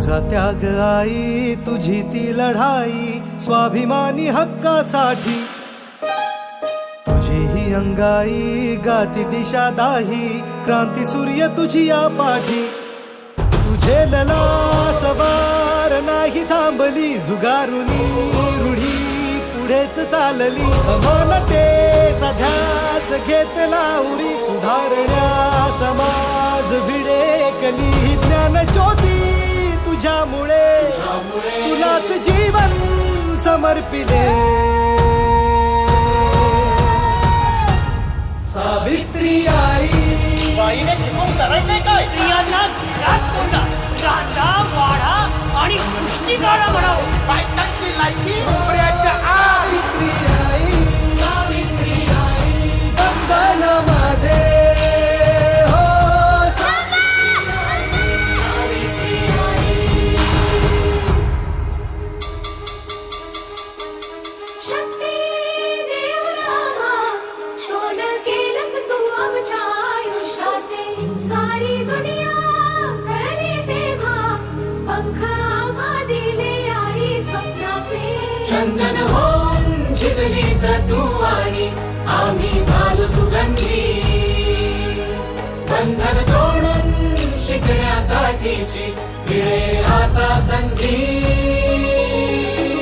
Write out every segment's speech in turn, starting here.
तुझा त्याग आई, तुझी ती लढाई स्वाभिमानी हक्कासाठी, तुझी ही अंगाई गाती दिशा दाही, क्रांती सूर्य तुझी या पाठी. तुझे लला सवार नाही थांबली, जुगारुनी रूढी पुढेच चालली. समानतेचा ध्यास घेतला उरी, सुधारण्या समाज भिडेकली. ज्ञान ज्योती तुझ्यामुळे तुलाच जीवन समर्पिले. सावित्री आई, बाईने शिकवून करायचंय काय? स्त्रियांना घरात कोंडा, कांदा वाढा आणि पुष्टिकारा म्हणावं. बायकांची लायकी उमऱ्याच्या आई. सावित्री आई, वंदन माझे हो. शक्ती देवरामा, सोनं केलंस तू आमच्या आयुष्याचे. सारी दुनिया कळली तेव्हा, पंख आम्हा दिले आई स्वप्नाचे. चंदन होऊन झिजलीस तू आणि आम्ही झालो सुगंधी. बंधन तोडून शिकण्यासाठीची वेळ आता संधी.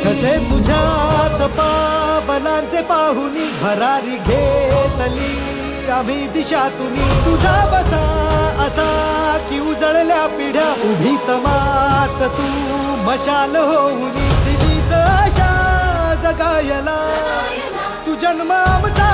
तसे तुझ्याच पावलांचे पाहुनी भरारी घेतली आम्ही दिशातुनी. तुझा बसा असा की उजळल्या पिढ्या, उभी तमात तू मशाल होऊनी. दिलीस आशा जगायला, तू जन्म आमचा